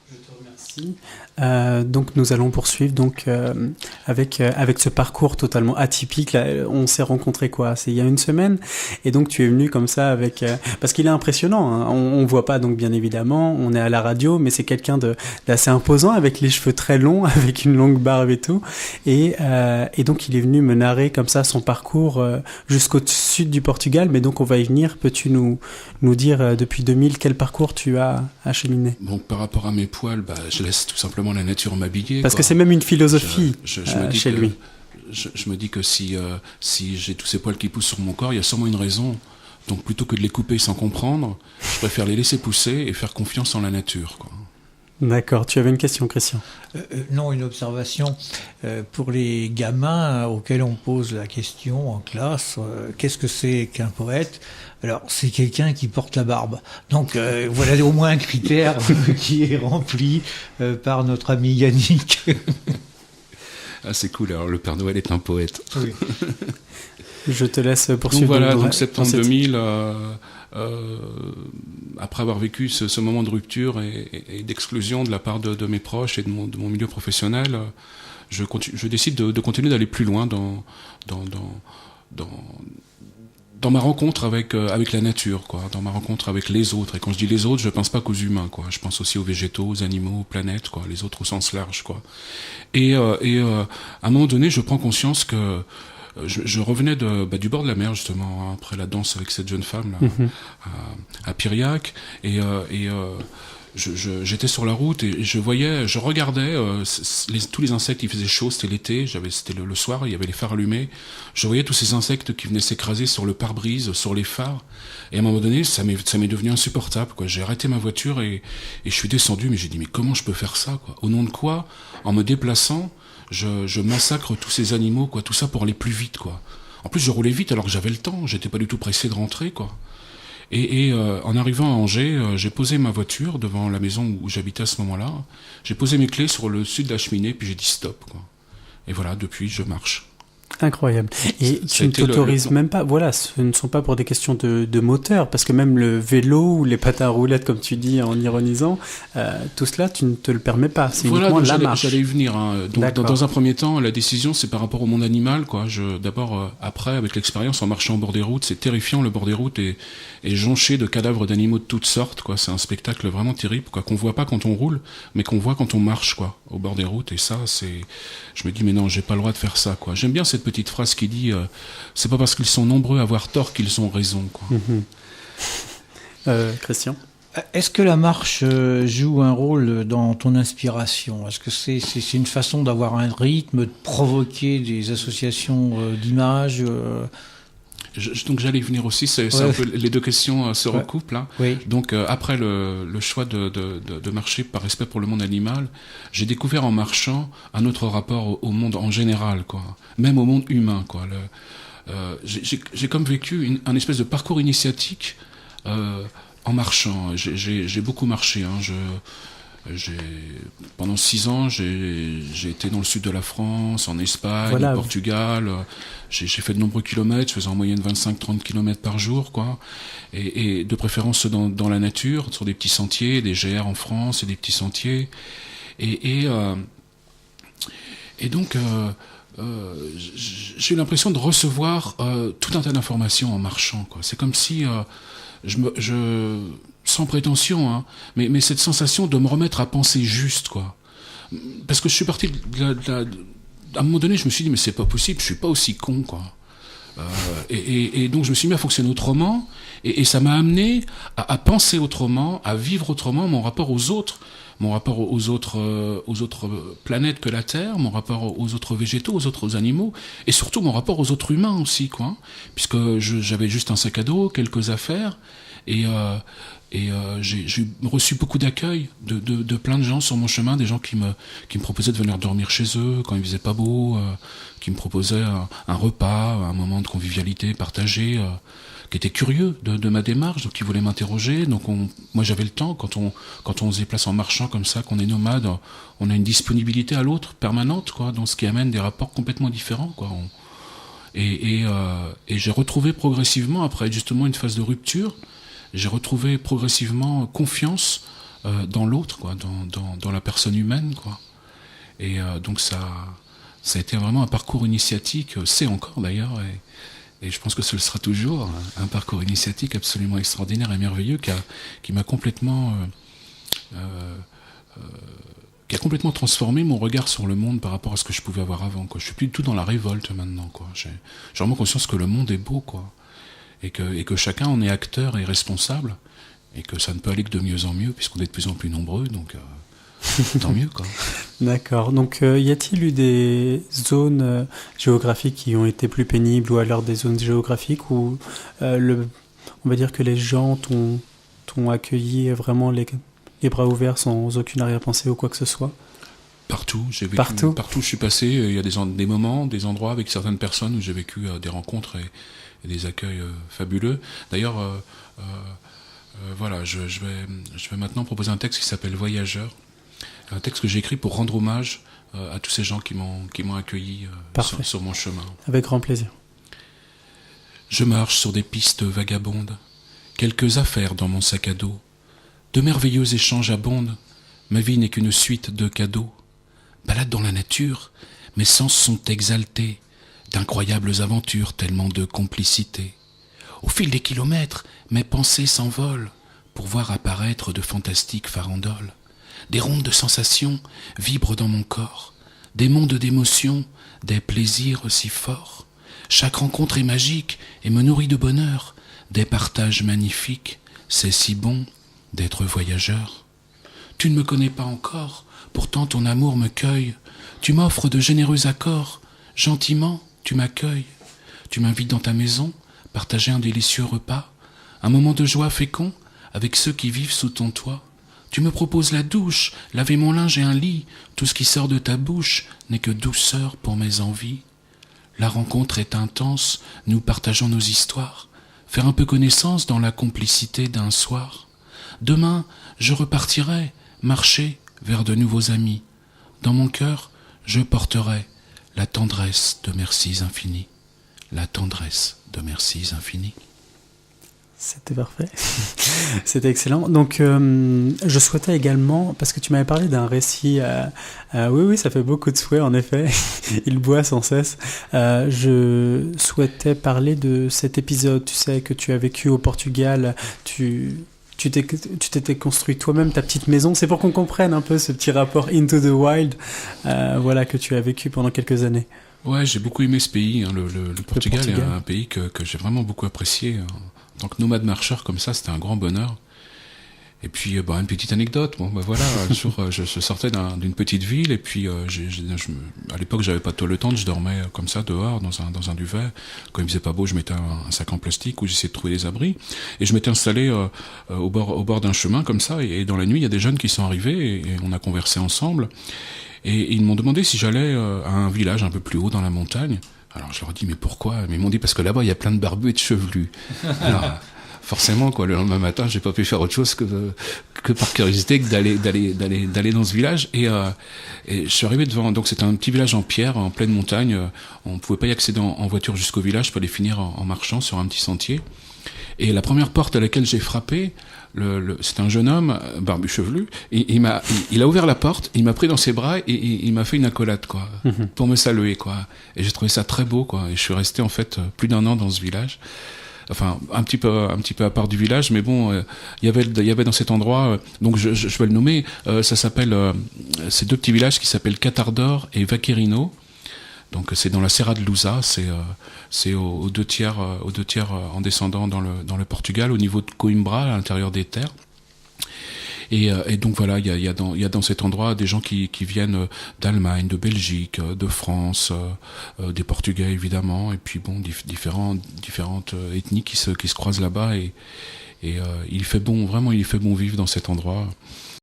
Je te remercie. Donc nous allons poursuivre avec ce parcours totalement atypique. Là, on s'est rencontrés c'est il y a une semaine, et donc tu es venu comme ça parce qu'il est impressionnant. Hein. On voit pas donc bien évidemment. On est à la radio, mais c'est quelqu'un d'assez imposant avec les cheveux très longs, avec une longue barbe et tout. Et donc il est venu me narrer comme ça son parcours jusqu'au sud du Portugal. Mais donc on va y venir. Peux-tu nous dire depuis 2000 quel parcours tu as acheminé? Donc par rapport à mes poils, je laisse tout simplement la nature m'habiller. Parce que c'est même une philosophie je me dis chez lui. Je me dis que si j'ai tous ces poils qui poussent sur mon corps, il y a sûrement une raison. Donc plutôt que de les couper sans comprendre, je préfère les laisser pousser et faire confiance en la nature, quoi. D'accord. Tu avais une question, Christian? Non, une observation. Pour les gamins auxquels on pose la question en classe, qu'est-ce que c'est qu'un poète? Alors, c'est quelqu'un qui porte la barbe. Donc, voilà au moins un critère qui est rempli par notre ami Yannick. Ah, c'est cool. Alors, le Père Noël est un poète. Oui. Je te laisse poursuivre. Donc voilà, donc septembre 2000, après avoir vécu ce moment de rupture et d'exclusion de la part de mes proches et de mon milieu professionnel, je décide de continuer d'aller plus loin dans ma rencontre avec la nature, quoi, dans ma rencontre avec les autres. Et quand je dis les autres, je pense pas qu'aux humains, quoi. Je pense aussi aux végétaux, aux animaux, aux planètes, quoi, les autres au sens large, quoi. Et à un moment donné, je prends conscience que je revenais du bord de la mer, justement, hein, après la danse avec cette jeune femme là, à Piriac, et j'étais sur la route et je regardais tous les insectes. Il faisait chaud, c'était l'été, c'était le soir, il y avait les phares allumés. Je voyais tous ces insectes qui venaient s'écraser sur le pare-brise, sur les phares. Et à un moment donné, ça m'est devenu insupportable, quoi. J'ai arrêté ma voiture et je suis descendu, mais j'ai dit, mais comment je peux faire ça, quoi? Au nom de quoi? En me déplaçant, je massacre tous ces animaux, quoi. Tout ça pour aller plus vite, quoi. En plus, je roulais vite alors que j'avais le temps. J'étais pas du tout pressé de rentrer, quoi. Et en arrivant à Angers, j'ai posé ma voiture devant la maison où j'habitais à ce moment-là. J'ai posé mes clés sur le dessus de la cheminée, puis j'ai dit stop, quoi. Et voilà, depuis, je marche. Incroyable. Et tu ne t'autorises même pas, voilà, ce ne sont pas pour des questions de moteur, parce que même le vélo ou les patins à roulettes, comme tu dis en ironisant, tout cela, tu ne te le permets pas. C'est uniquement la marche. J'allais y venir. Hein. Donc, dans un premier temps, la décision, c'est par rapport au monde animal, quoi. D'abord, après, avec l'expérience, en marchant au bord des routes, c'est terrifiant, le bord des routes est jonché de cadavres d'animaux de toutes sortes, quoi. C'est un spectacle vraiment terrible, quoi, qu'on voit pas quand on roule, mais qu'on voit quand on marche, quoi, au bord des routes. Et ça, je me dis, mais non, j'ai pas le droit de faire ça, quoi. J'aime bien cette petite phrase qui dit c'est pas parce qu'ils sont nombreux à avoir tort qu'ils ont raison, quoi. Christian? Est-ce que la marche joue un rôle dans ton inspiration? Est-ce que c'est une façon d'avoir un rythme, de provoquer des associations d'images Donc j'allais y venir aussi, c'est un peu, les deux questions se recoupent là. Oui. Donc après le choix de marcher par respect pour le monde animal, j'ai découvert en marchant un autre rapport au monde en général, quoi. Même au monde humain, quoi. J'ai comme vécu un espèce de parcours initiatique en marchant. J'ai beaucoup marché, hein. Pendant 6 ans, j'ai été dans le sud de la France, en Espagne, voilà. Au Portugal. J'ai fait de nombreux kilomètres, je faisais en moyenne 25-30 kilomètres par jour, quoi. Et de préférence dans la nature, sur des petits sentiers, des GR en France et des petits sentiers. Et donc, j'ai eu l'impression de recevoir tout un tas d'informations en marchant, quoi. C'est comme si sans prétention, hein, mais cette sensation de me remettre à penser juste, quoi. Parce que je suis parti à un moment donné, je me suis dit, mais c'est pas possible, je suis pas aussi con, quoi. Et donc je me suis mis à fonctionner autrement, et ça m'a amené à penser autrement, à vivre autrement mon rapport aux autres, aux autres planètes que la Terre, mon rapport aux autres végétaux, aux autres animaux, et surtout mon rapport aux autres humains aussi, quoi. Puisque j'avais juste un sac à dos, quelques affaires, et j'ai reçu beaucoup d'accueil de plein de gens sur mon chemin, des gens qui me proposaient de venir dormir chez eux quand il faisait pas beau, qui me proposaient un repas, un moment de convivialité partagé, qui étaient curieux de ma démarche, donc qui voulaient m'interroger. Donc moi j'avais le temps, quand on se déplace en marchant comme ça, qu'on est nomade, on a une disponibilité à l'autre permanente, quoi, dans ce qui amène des rapports complètement différents, quoi. Et j'ai retrouvé progressivement, après justement une phase de rupture, j'ai retrouvé progressivement confiance dans l'autre, quoi, dans la personne humaine, quoi. Et donc ça a été vraiment un parcours initiatique, c'est encore d'ailleurs, et je pense que ce le sera toujours, un parcours initiatique absolument extraordinaire et merveilleux qui m'a complètement qui a complètement transformé mon regard sur le monde par rapport à ce que je pouvais avoir avant, quoi. Je suis plus du tout dans la révolte maintenant, quoi. J'ai vraiment conscience que le monde est beau, quoi, et que chacun en est acteur et responsable, et que ça ne peut aller que de mieux en mieux puisqu'on est de plus en plus nombreux, donc tant mieux, quoi. D'accord. Donc, y a-t-il eu des zones géographiques qui ont été plus pénibles, ou alors des zones géographiques où on va dire que les gens t'ont accueilli vraiment les bras ouverts sans aucune arrière-pensée ou quoi que ce soit? Partout, j'ai vécu, Partout où je suis passé, il y a des moments, des endroits avec certaines personnes où j'ai vécu des rencontres et des accueils fabuleux. D'ailleurs, voilà, je vais maintenant proposer un texte qui s'appelle Voyageur, un texte que j'ai écrit pour rendre hommage à tous ces gens qui m'ont accueilli sur mon chemin. Avec grand plaisir. Je marche sur des pistes vagabondes, quelques affaires dans mon sac à dos, de merveilleux échanges abondent, ma vie n'est qu'une suite de cadeaux. Balade dans la nature, mes sens sont exaltés, d'incroyables aventures, tellement de complicité. Au fil des kilomètres, mes pensées s'envolent, pour voir apparaître de fantastiques farandoles. Des rondes de sensations vibrent dans mon corps, des mondes d'émotions, des plaisirs si forts. Chaque rencontre est magique et me nourrit de bonheur, des partages magnifiques, c'est si bon d'être voyageur. Tu ne me connais pas encore, pourtant ton amour me cueille. Tu m'offres de généreux accords, gentiment tu m'accueilles. Tu m'invites dans ta maison, partager un délicieux repas, un moment de joie fécond avec ceux qui vivent sous ton toit. Tu me proposes la douche, laver mon linge et un lit, tout ce qui sort de ta bouche n'est que douceur pour mes envies. La rencontre est intense, nous partageons nos histoires, faire un peu connaissance dans la complicité d'un soir. Demain, je repartirai, marcher vers de nouveaux amis. Dans mon cœur, je porterai la tendresse de merci infinis. La tendresse de merci infinis. C'était parfait. C'était excellent. Donc, je souhaitais également, parce que tu m'avais parlé d'un récit, oui, ça fait beaucoup de souhaits, en effet. Il boit sans cesse. Je souhaitais parler de cet épisode, tu sais, que tu as vécu au Portugal. Tu t'étais construit toi-même ta petite maison. C'est pour qu'on comprenne un peu ce petit rapport into the wild, voilà, que tu as vécu pendant quelques années. Ouais, j'ai beaucoup aimé ce pays. Hein. Le Portugal est un pays que j'ai vraiment beaucoup apprécié. En tant que nomade marcheur comme ça, c'était un grand bonheur. Et puis, une petite anecdote. Bon, voilà, un jour, je sortais d'une petite ville, et puis, à l'époque, j'avais pas tout le temps, je dormais comme ça dehors dans un duvet. Quand il faisait pas beau, je mettais un sac en plastique où j'essayais de trouver des abris, et je m'étais installé au bord d'un chemin comme ça. Et dans la nuit, il y a des jeunes qui sont arrivés, et on a conversé ensemble. Et ils m'ont demandé si j'allais à un village un peu plus haut dans la montagne. Alors je leur ai dit mais pourquoi? Mais ils m'ont dit parce que là-bas il y a plein de barbus et de chevelus. Alors forcément quoi, le lendemain matin j'ai pas pu faire autre chose que par curiosité que d'aller dans ce village. Et je suis arrivé devant, donc c'était un petit village en pierre en pleine montagne. On pouvait pas y accéder en voiture jusqu'au village, il fallait finir en marchant sur un petit sentier. Et la première porte à laquelle j'ai frappé, c'est un jeune homme, barbu chevelu, et il a ouvert la porte, il m'a pris dans ses bras et il m'a fait une accolade, quoi, pour me saluer, quoi. Et j'ai trouvé ça très beau, quoi. Et je suis resté, en fait, plus d'1 an dans ce village. Enfin, un petit peu à part du village, mais bon, il y avait dans cet endroit, donc je vais le nommer, ça s'appelle, ces 2 petits villages qui s'appellent Catardor et Vaquerino. Donc c'est dans la Serra de Lusa, c'est aux 2 tiers en descendant dans le Portugal, au niveau de Coimbra, à l'intérieur des terres. Et donc voilà, il y a dans cet endroit des gens qui viennent d'Allemagne, de Belgique, de France, des Portugais évidemment, et puis bon, différentes ethnies qui se croisent là-bas, et il fait bon, vraiment il fait bon vivre dans cet endroit.